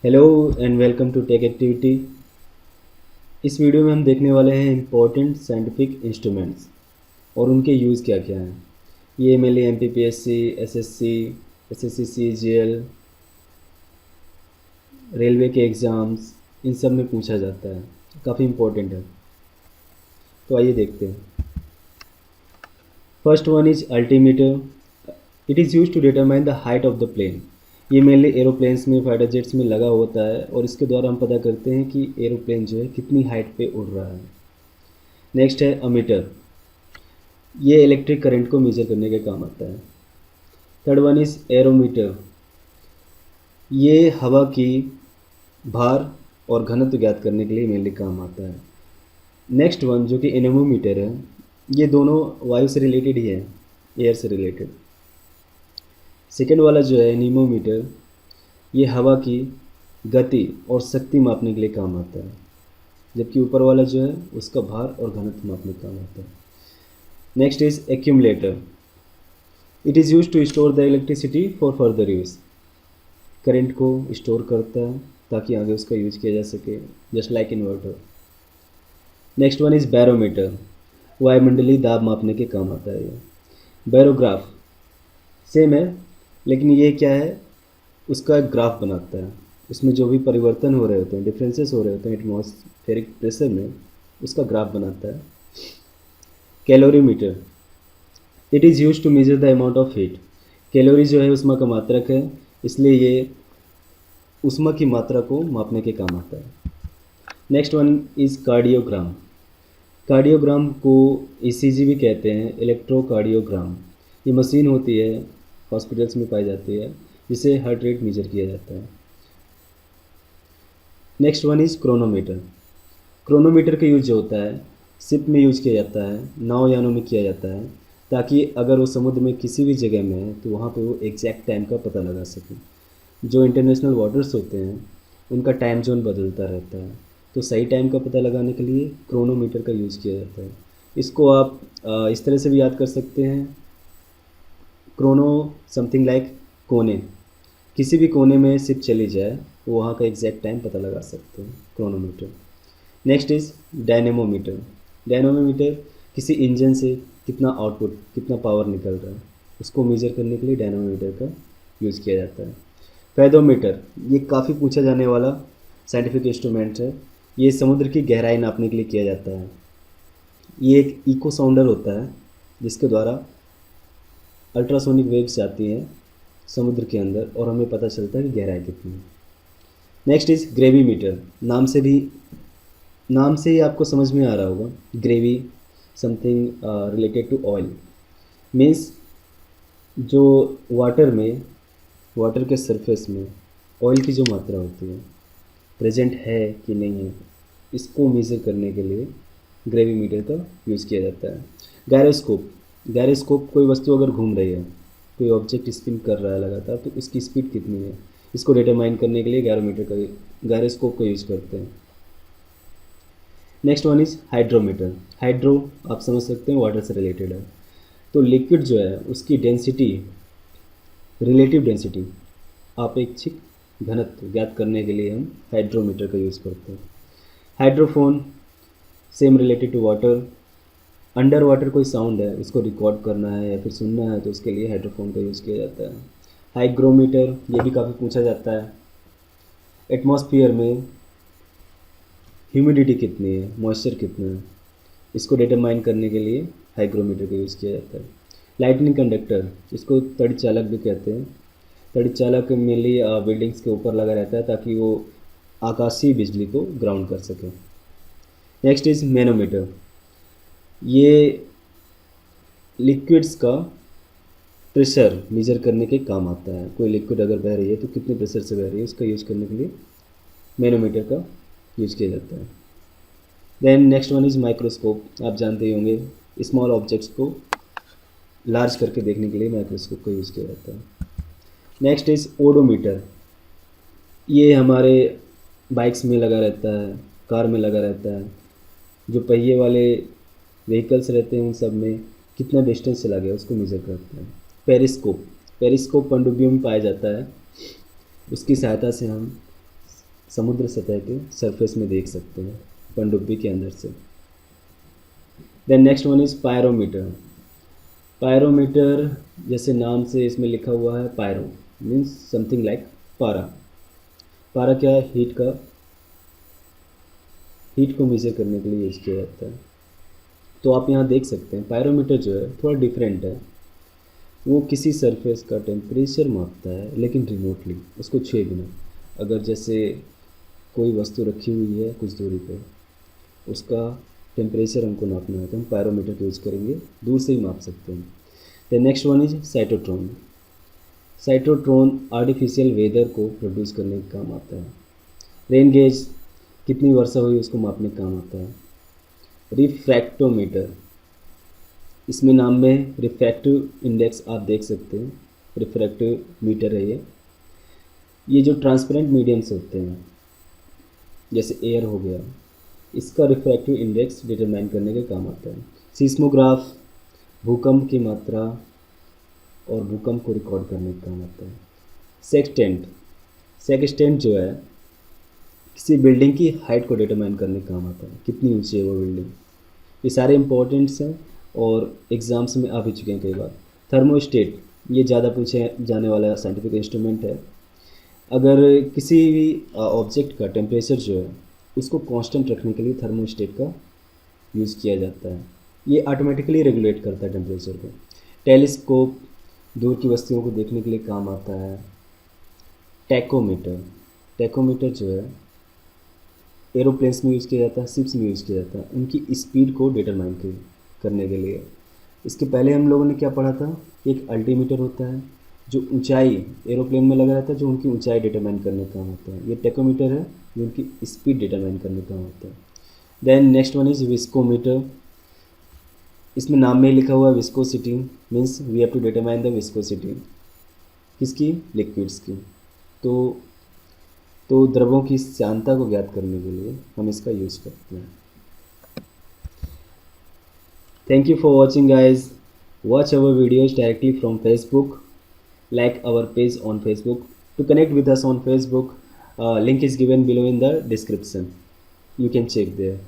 Hello and welcome to tech activity. इस video में हम देखने वाले हैं इम्पोर्टेंट साइंटिफिक इंस्ट्रूमेंट्स और उनके यूज़ क्या क्या हैं। ये mainly M P P S C, S S C, S S C C G L, railway के एग्ज़ाम्स, इन सब में पूछा जाता है, काफ़ी इम्पोर्टेंट है। तो आइए देखते हैं। First one is altimeter. It is use to determine the height of the plane. ये मेनली एरोप्लेन्स में, फाइटर जेट्स में लगा होता है और इसके द्वारा हम पता करते हैं कि एरोप्लेन जो है कितनी हाइट पे उड़ रहा है। नेक्स्ट है अमीटर। ये इलेक्ट्रिक करंट को मेजर करने के काम आता है। Third one is aerometer. ये हवा की भार और घनत्व ज्ञात करने के लिए मेनली काम आता है। नेक्स्ट वन जो कि एनेमोमीटर है, ये दोनों वायु से रिलेटेड ही है, एयर से रिलेटेड। सेकेंड वाला जो है एनीमोमीटर, ये हवा की गति और शक्ति मापने के लिए काम आता है, जबकि ऊपर वाला जो है उसका भार और घनत्व मापने का काम आता है। Next is accumulator. It is use to store the electricity for further use. Current को स्टोर करता है ताकि आगे उसका यूज किया जा सके, just like inverter. Next one is barometer. वायुमंडलीय दाब मापने के काम आता है ये। बैरोग्राफ सेम है, लेकिन ये क्या है, उसका एक ग्राफ बनाता है। उसमें जो भी परिवर्तन हो रहे होते हैं, डिफरेंसेस हो रहे होते हैं एटमॉस्फेरिक प्रेशर में, उसका ग्राफ बनाता है। Calorimeter. It is use to measure the amount of heat. Calorie जो है ऊष्मा का मात्रक है, इसलिए ये ऊष्मा की मात्रा को मापने के काम आता है। Next one is cardiogram. Cardiogram को ईसीजी भी कहते हैं, इलेक्ट्रोकार्डियोग्राम। ये मशीन होती है, हॉस्पिटल्स में पाई जाती है, जिसे हार्ट रेट मेजर किया जाता है। Next one is chronometer. Chronometer का यूज जो होता है, शिप में यूज किया जाता है, नावयानों में किया जाता है, ताकि अगर वो समुद्र में किसी भी जगह में है तो वहाँ पे वो एग्जैक्ट टाइम का पता लगा सकें। जो इंटरनेशनल वाटर्स होते हैं उनका टाइम जोन बदलता रहता है, तो सही टाइम का पता लगाने के लिए क्रोनोमीटर का यूज़ किया जाता है। इसको आप इस तरह से भी याद कर सकते हैं, क्रोनो समथिंग लाइक कोने। किसी भी कोने में शिप चली जाए तो वहाँ का एग्जैक्ट टाइम पता लगा सकते हैं, chronometer. Next is dynamometer. Dynamometer किसी इंजन से कितना आउटपुट, कितना पावर निकल रहा है, उसको मेजर करने के लिए डायनेमोमीटर का यूज़ किया जाता है। फेदोमीटर, ये काफ़ी पूछा जाने वाला साइंटिफिक इंस्ट्रूमेंट है। ये समुद्र की गहराई नापने के लिए किया जाता है। ये एक इको साउंडर होता है जिसके द्वारा अल्ट्रासोनिक वेव्स आती हैं समुद्र के अंदर और हमें पता चलता है कि गहराई कितनी है। Next is gravimeter. नाम से ही आपको समझ में आ रहा होगा, gravy something related to oil. Means जो वाटर में, वाटर के सरफेस में ऑयल की जो मात्रा होती है, प्रेजेंट है कि नहीं है, इसको मेज़र करने के लिए ग्रेवीमीटर का यूज़ किया जाता है। गायरोस्कोप। गायरोस्कोप, कोई वस्तु अगर घूम रही है, कोई ऑब्जेक्ट स्पिन कर रहा है लगातार, तो उसकी स्पीड कितनी है, इसको डिटरमाइन करने के लिए गायरोस्कोप का यूज़ करते हैं। Next one is hydrometer. Hydro आप समझ सकते हैं वाटर से रिलेटेड है। तो लिक्विड जो है उसकी डेंसिटी, रिलेटिव डेंसिटी, आपेक्षिक घनत्व ज्ञात करने के लिए हम हाइड्रोमीटर का यूज़ करते हैं। Hydrophone, same related to water. Under water कोई साउंड है, उसको रिकॉर्ड करना है या फिर सुनना है, तो उसके लिए हाइड्रोफोन का यूज़ किया जाता है। हाइग्रोमीटर, ये भी काफ़ी पूछा जाता है। एटमॉस्फेयर में ह्यूमिडिटी कितनी है, मॉइस्चर कितना है, इसको डिटरमाइन करने के लिए हाइग्रोमीटर का यूज़ किया जाता है। लाइटनिंग कंडक्टर, इसको तड़ित चालक भी कहते हैं। तड़ित चालक मेनली बिल्डिंग्स के ऊपर लगा रहता है ताकि वो आकाशीय बिजली को ग्राउंड कर सके। Next is manometer. ये लिक्विड्स का प्रेशर मेजर करने के काम आता है। कोई लिक्विड अगर बह रही है तो कितने प्रेशर से बह रही है, उसका यूज़ करने के लिए मैनोमीटर का यूज़ किया जाता है। Then next one is microscope. आप जानते ही होंगे, स्मॉल ऑब्जेक्ट्स को लार्ज करके देखने के लिए माइक्रोस्कोप का यूज़ किया जाता है। Next is odometer. ये हमारे बाइक्स में लगा रहता है, कार में लगा रहता है। जो पहिए वाले व्हीकल्स रहते हैं उन सब में कितना डिस्टेंस चला गया उसको मेज़र करते हैं। पेरिस्कोप। पेरिस्कोप पनडुब्बियों में पाया जाता है, उसकी सहायता से हम समुद्र सतह के सरफेस में देख सकते हैं पनडुब्बी के अंदर से। Then next one is pyrometer. Pyrometer जैसे नाम से इसमें लिखा हुआ है, पायरो मीन्स समथिंग लाइक पारा। पारा क्या है? हीट को मेजर करने के लिए यूज़ किया जाता है। तो आप यहाँ देख सकते हैं पायरोमीटर जो है थोड़ा डिफरेंट है। वो किसी सरफेस का टेम्परेचर मापता है, लेकिन रिमोटली, उसको छुए बिना। अगर जैसे कोई वस्तु रखी हुई है कुछ दूरी पे, उसका टेम्परेचर हमको नापना है तो हम पायरोमीटर का यूज़ करेंगे, दूर से ही माप सकते हैं। The next one is cytotron. Cytotron artificial weather को प्रोड्यूस करने का काम आता है। रेन गेज, कितनी वर्षा हुई उसको मापने का काम आता है। रिफ्रैक्टोमीटर, इसमें नाम में रिफ्रैक्टिव इंडेक्स आप देख सकते हैं, रिफ्रैक्टिव मीटर है ये जो ट्रांसपेरेंट मीडियम्स होते हैं जैसे एयर हो गया, इसका रिफ्रैक्टिव इंडेक्स डिटरमाइन करने का काम आता है। सीस्मोग्राफ, भूकंप की मात्रा और भूकंप को रिकॉर्ड करने का काम आता है। सेक्सटेंट, सेक्सटेंट जो है किसी बिल्डिंग की हाइट को डिटरमाइन करने का काम आता है, कितनी ऊंची है वो बिल्डिंग। ये सारे इंपॉर्टेंट्स हैं और एग्ज़ाम्स में आ भी चुके हैं कई बार। थर्मोस्टेट, ये ज़्यादा पूछे जाने वाला साइंटिफिक इंस्ट्रूमेंट है। अगर किसी भी ऑब्जेक्ट का टेम्परेचर जो है उसको कांस्टेंट रखने के लिए थर्मोस्टेट का यूज़ किया जाता है। ये ऑटोमेटिकली रेगुलेट करता है टेम्परेचर को। टेलीस्कोप, दूर की वस्तुओं को देखने के लिए काम आता है। टैकोमीटर, टैकोमीटर जो है एरोप्लेन्स में यूज़ किया जाता है, शिप्स में यूज़ किया जाता है उनकी स्पीड को डिटरमाइन करने के लिए। इसके पहले हम लोगों ने क्या पढ़ा था, एक अल्टीमीटर होता है जो ऊंचाई एरोप्लेन में लगा रहता है, जो उनकी ऊंचाई डिटरमाइन करने का काम होता है। ये टैकोमीटर है जो उनकी स्पीड डिटरमाइन करने का काम होता है। Then next one is viscometer. इसमें नाम में ही लिखा हुआ है viscosity, means we have to determine the viscosity, किसकी? लिक्विड्स की। तो द्रवों की श्यानता को ज्ञात करने के लिए हम इसका यूज़ करते हैं। Thank you for watching, guys. Watch our videos directly from Facebook. Like our page on Facebook. To connect with us on Facebook, link is given below in the description. You can check there.